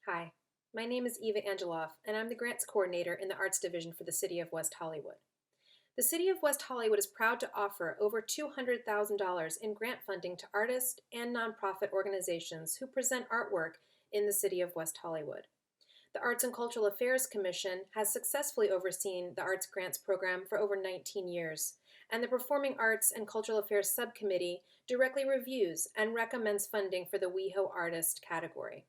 Hi, my name is Eva Angeloff, and I'm the Grants Coordinator in the Arts Division for the City of West Hollywood. The City of West Hollywood is proud to offer over $200,000 in grant funding to artists and nonprofit organizations who present artwork in the City of West Hollywood. The Arts and Cultural Affairs Commission has successfully overseen the Arts Grants Program for over 19 years, and the Performing Arts and Cultural Affairs Subcommittee directly reviews and recommends funding for the WeHo Artist category.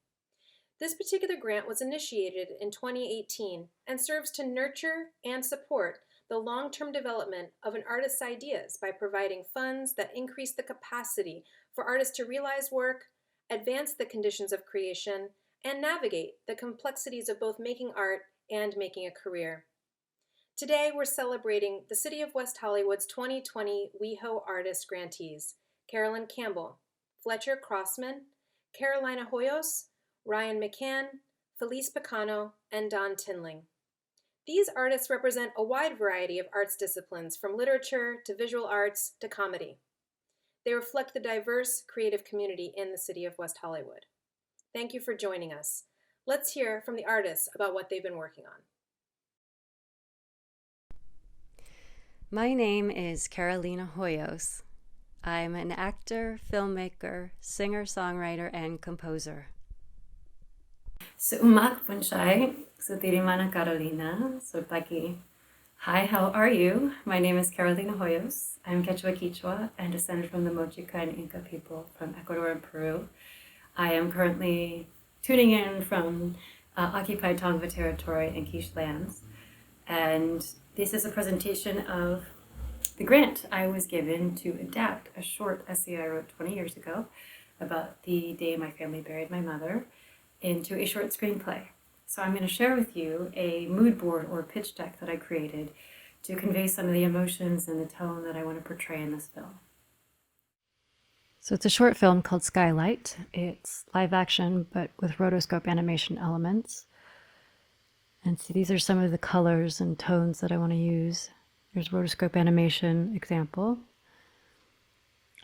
This particular grant was initiated in 2018 and serves to nurture and support the long-term development of an artist's ideas by providing funds that increase the capacity for artists to realize work, advance the conditions of creation, and navigate the complexities of both making art and making a career. Today, we're celebrating the City of West Hollywood's 2020 WeHo Artist Grantees, Carolyn Campbell, Fletcher Crossman, Carolina Hoyos, Ryan McCann, Felice Picano, and Don Tinling. These artists represent a wide variety of arts disciplines, from literature to visual arts to comedy. They reflect the diverse creative community in the City of West Hollywood. Thank you for joining us. Let's hear from the artists about what they've been working on. My name is Carolina Hoyos. I'm an actor, filmmaker, singer-songwriter, and composer. Su'umak punchai, sutirimana Carolina, sutaki. Hi, how are you? My name is Carolina Hoyos. I'm Quechua Quichua and descended from the Mochica and Inca people from Ecuador and Peru. I am currently tuning in from occupied Tongva territory and Quiche lands. And this is a presentation of the grant I was given to adapt a short essay I wrote 20 years ago about the day my family buried my mother into a short screenplay. So I'm going to share with you a mood board or pitch deck that I created to convey some of the emotions and the tone that I want to portray in this film. So it's a short film called Skylight. It's live action, but with rotoscope animation elements. And so these are some of the colors and tones that I want to use. Here's rotoscope animation example.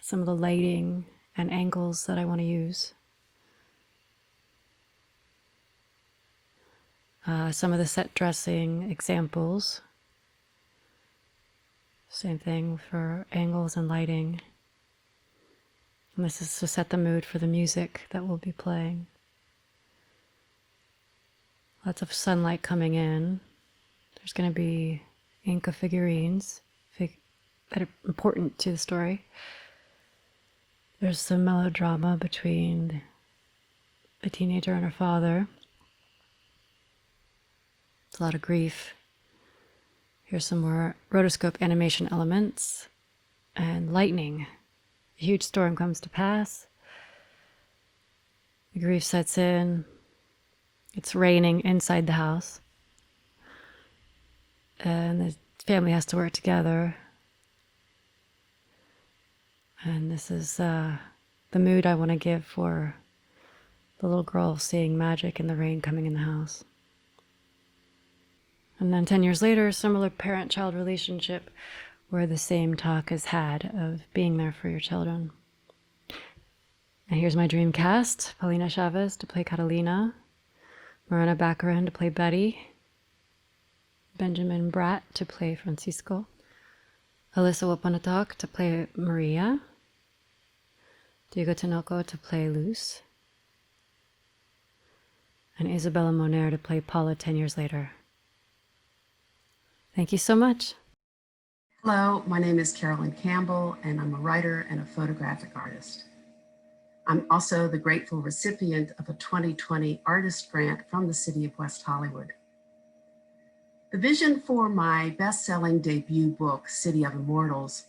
Some of the lighting and angles that I want to use. Some of the set dressing examples. Same thing for angles and lighting. And this is to set the mood for the music that we'll be playing. Lots of sunlight coming in. There's going to be Inca figurines that are important to the story. There's some melodrama between a teenager and her father. It's a lot of grief. Here's some more rotoscope animation elements and lightning. A huge storm comes to pass. The grief sets in. It's raining inside the house. And the family has to work together. And this is the mood I want to give for the little girl seeing magic in the rain coming in the house. And then 10 years later, a similar parent-child relationship where the same talk is had of being there for your children. And here's my dream cast: Paulina Chavez to play Catalina, Morena Baccarin to play Betty, Benjamin Bratt to play Francisco, Alyssa Wapanatok to play Maria, Diego Tinoco to play Luz, and Isabella Moner to play Paula 10 years later. Thank you so much. Hello, my name is Carolyn Campbell, and I'm a writer and a photographic artist. I'm also the grateful recipient of a 2020 artist grant from the City of West Hollywood. The vision for my best-selling debut book, City of Immortals,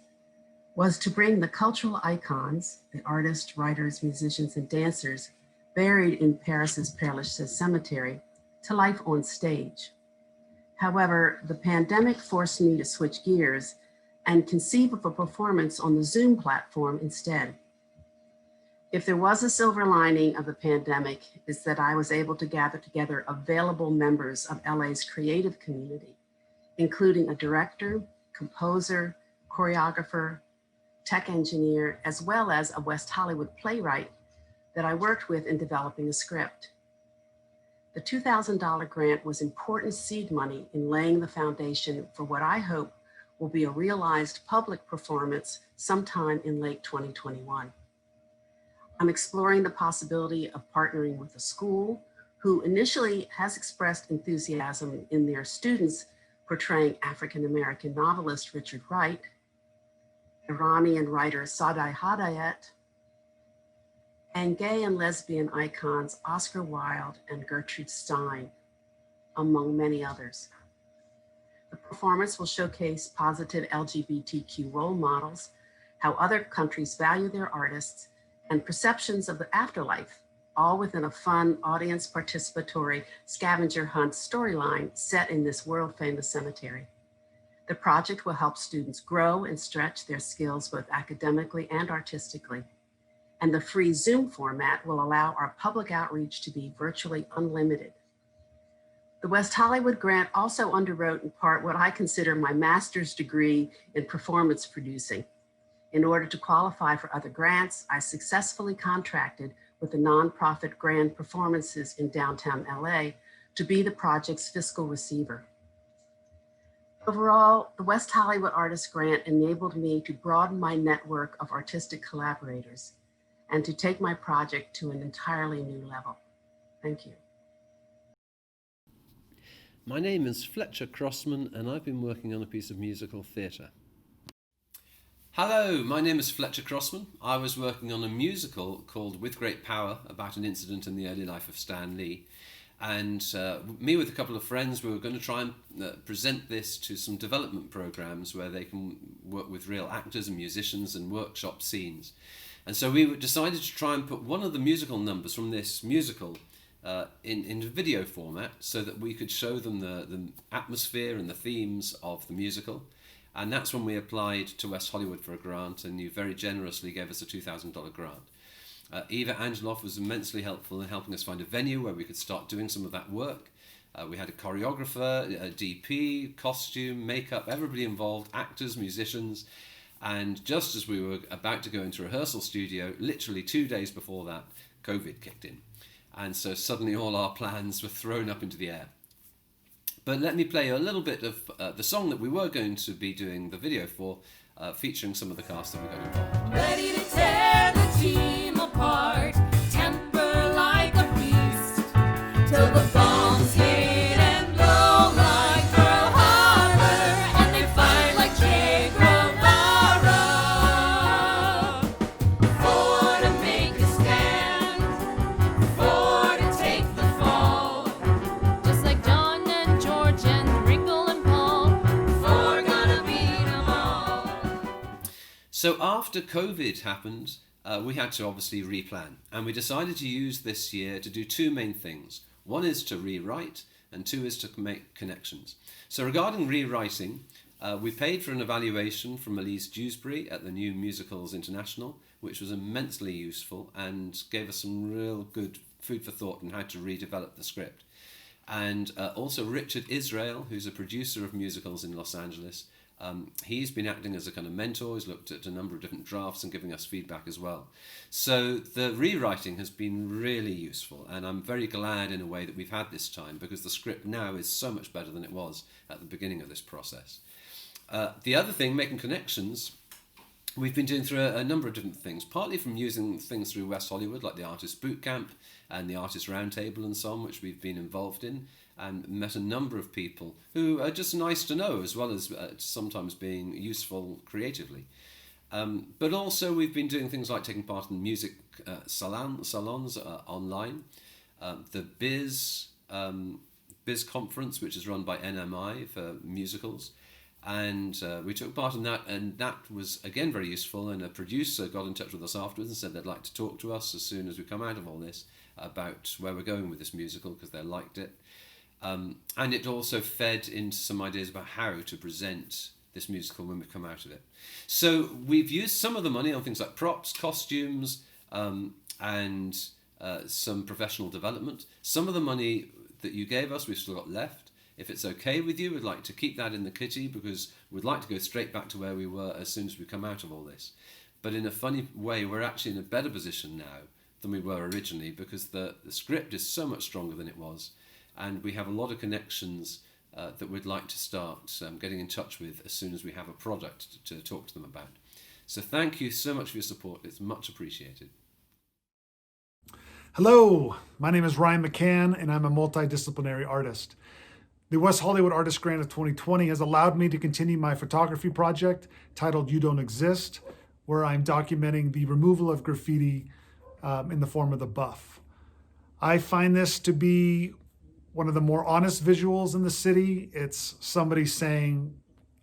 was to bring the cultural icons, the artists, writers, musicians, and dancers buried in Paris's Père Lachaise Cemetery, to life on stage. However, the pandemic forced me to switch gears and conceive of a performance on the Zoom platform instead. If there was a silver lining of the pandemic, it's that I was able to gather together available members of LA's creative community, including a director, composer, choreographer, tech engineer, as well as a West Hollywood playwright that I worked with in developing a script. The $2,000 grant was important seed money in laying the foundation for what I hope will be a realized public performance sometime in late 2021. I'm exploring the possibility of partnering with a school who initially has expressed enthusiasm in their students portraying African-American novelist Richard Wright, Iranian writer Sadai Hadayat, and gay and lesbian icons Oscar Wilde and Gertrude Stein, among many others. The performance will showcase positive LGBTQ role models, how other countries value their artists, and perceptions of the afterlife, all within a fun, audience participatory scavenger hunt storyline set in this world-famous cemetery. The project will help students grow and stretch their skills both academically and artistically. And the free Zoom format will allow our public outreach to be virtually unlimited. The West Hollywood grant also underwrote in part what I consider my master's degree in performance producing. In order to qualify for other grants, I successfully contracted with the nonprofit Grand Performances in downtown LA to be the project's fiscal receiver. Overall, the West Hollywood Artist Grant enabled me to broaden my network of artistic collaborators and to take my project to an entirely new level. Thank you. My name is Fletcher Crossman, and I've been working on a piece of musical theatre. Hello, my name is Fletcher Crossman. I was working on a musical called With Great Power, about an incident in the early life of Stan Lee. And me with a couple of friends, we were going to try and present this to some development programs where they can work with real actors and musicians and workshop scenes. And so we decided to try and put one of the musical numbers from this musical in video format so that we could show them the atmosphere and the themes of the musical. And that's when we applied to West Hollywood for a grant, and you very generously gave us a $2,000 grant. Eva Angeloff was immensely helpful in helping us find a venue where we could start doing some of that work. We had a choreographer, a DP, costume, makeup, everybody involved, actors, musicians. And just as we were about to go into rehearsal studio, literally 2 days before that, COVID kicked in. And so suddenly all our plans were thrown up into the air. But let me play you a little bit of the song that we were going to be doing the video for, featuring some of the cast that we got involved. Ready to tear the team apart, temper like a beast, till the bombs hit and blow like Pearl Harbor, and they fire like Che Guevara. For to make a stand, for to take the fall, just like John and George and Ringo and Paul, for gonna beat 'em all. So after COVID happened, we had to obviously replan, and we decided to use this year to do two main things. One is to rewrite, and two is to make connections. So regarding rewriting, we paid for an evaluation from Elise Dewsbury at the New Musicals International, which was immensely useful and gave us some real good food for thought on how to redevelop the script. And also Richard Israel, who's a producer of musicals in Los Angeles, he's been acting as a kind of mentor. He's looked at a number of different drafts and giving us feedback as well. So the rewriting has been really useful, and I'm very glad in a way that we've had this time, because the script now is so much better than it was at the beginning of this process. The other thing, making connections, we've been doing through a number of different things, partly from using things through West Hollywood, like the Artist Bootcamp and the Artist Roundtable and so on, which we've been involved in, and met a number of people who are just nice to know, as well as sometimes being useful creatively. But also we've been doing things like taking part in music salons online, the Biz conference, which is run by NMI for musicals. And we took part in that, and that was again very useful, and a producer got in touch with us afterwards and said they'd like to talk to us as soon as we come out of all this about where we're going with this musical, because they liked it. And it also fed into some ideas about how to present this musical when we come out of it. So we've used some of the money on things like props, costumes, and some professional development. Some of the money that you gave us, we've still got left. If it's okay with you, we'd like to keep that in the kitty, because we'd like to go straight back to where we were as soon as we come out of all this. But in a funny way, we're actually in a better position now than we were originally, because the script is so much stronger than it was. and we have a lot of connections that we'd like to start getting in touch with as soon as we have a product to talk to them about. So thank you so much for your support. It's much appreciated. Hello, my name is Ryan McCann, and I'm a multidisciplinary artist. The West Hollywood Artist Grant of 2020 has allowed me to continue my photography project titled You Don't Exist, where I'm documenting the removal of graffiti in the form of the buff. I find this to be one of the more honest visuals in the city. It's somebody saying,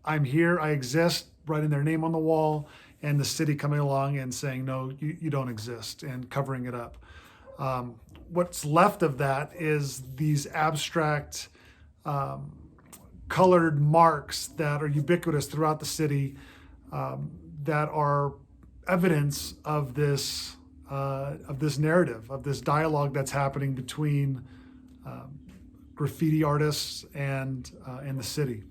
I'm here, I exist, writing their name on the wall, and the city coming along and saying, no, you don't exist, and covering it up. What's left of that is these abstract colored marks that are ubiquitous throughout the city that are evidence of this narrative, of this dialogue that's happening between graffiti artists and the city.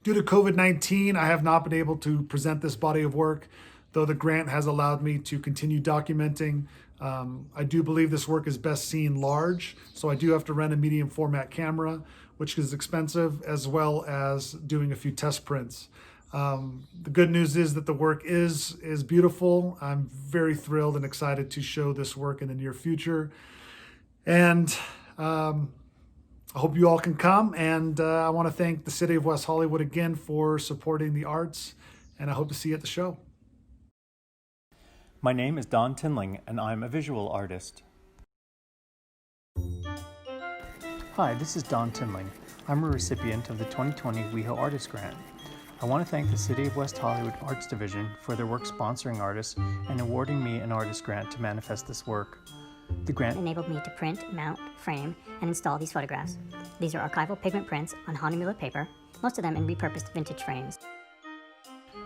Due to COVID-19, I have not been able to present this body of work, though the grant has allowed me to continue documenting. I do believe this work is best seen large, so I do have to rent a medium format camera, which is expensive, as well as doing a few test prints. The good news is that the work is beautiful. I'm very thrilled and excited to show this work in the near future. And I hope you all can come, and I want to thank the City of West Hollywood again for supporting the arts, and I hope to see you at the show. My name is Don Tinling, and I'm a visual artist. Hi, this is Don Tinling. I'm a recipient of the 2020 WeHo Artist Grant. I want to thank the City of West Hollywood Arts Division for their work sponsoring artists and awarding me an artist grant to manifest this work. The grant enabled me to print, mount, frame, and install these photographs. These are archival pigment prints on Honolulu paper, most of them in repurposed vintage frames.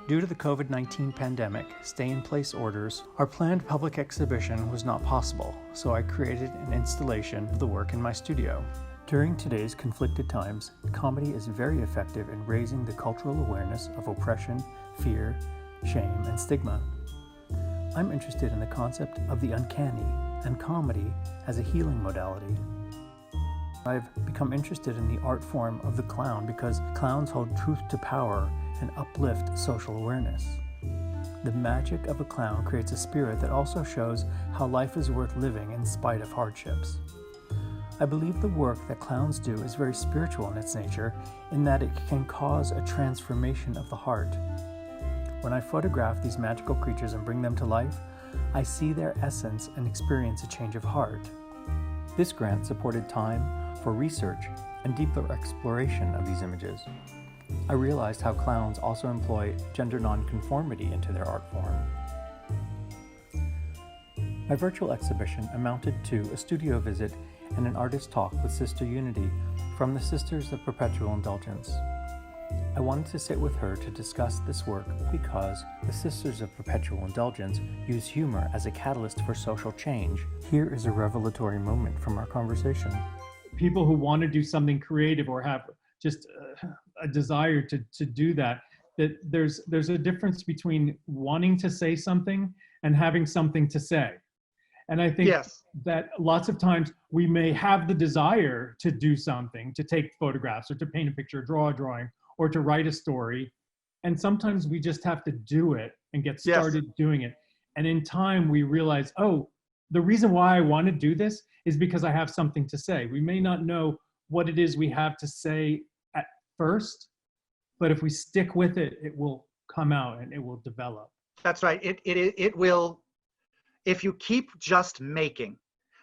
Due to the COVID-19 pandemic, stay-in-place orders, our planned public exhibition was not possible, so I created an installation of the work in my studio. During today's conflicted times, comedy is very effective in raising the cultural awareness of oppression, fear, shame, and stigma. I'm interested in the concept of the uncanny and comedy as a healing modality. I've become interested in the art form of the clown because clowns hold truth to power and uplift social awareness. The magic of a clown creates a spirit that also shows how life is worth living in spite of hardships. I believe the work that clowns do is very spiritual in its nature, in that it can cause a transformation of the heart. When I photograph these magical creatures and bring them to life, I see their essence and experience a change of heart. This grant supported time for research and deeper exploration of these images. I realized how clowns also employ gender nonconformity into their art form. My virtual exhibition amounted to a studio visit and an artist talk with Sister Unity from the Sisters of Perpetual Indulgence. I wanted to sit with her to discuss this work because the Sisters of Perpetual Indulgence use humor as a catalyst for social change. Here is a revelatory moment from our conversation. People who want to do something creative or have just a desire to do that there's a difference between wanting to say something and having something to say. And I think that lots of times we may have the desire to do something, to take photographs or to paint a picture, draw a drawing, or to write a story. And sometimes we just have to do it and get started doing it. And in time we realize, oh, the reason why I want to do this is because I have something to say. We may not know what it is we have to say at first, but if we stick with it, it will come out and it will develop. That's right. It will. If you keep just making,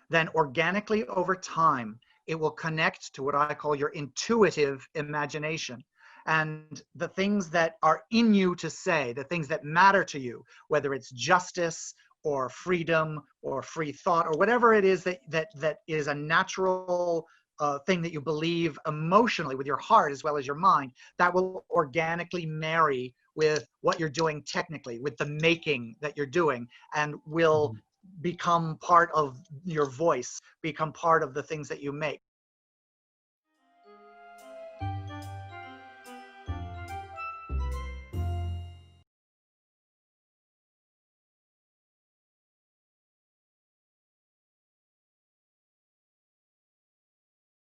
then organically over time, it will connect to what I call your intuitive imagination. And the things that are in you to say, the things that matter to you, whether it's justice or freedom or free thought or whatever it is that is a natural thing that you believe emotionally with your heart as well as your mind, that will organically marry with what you're doing technically, with the making that you're doing, and will become part of your voice, become part of the things that you make.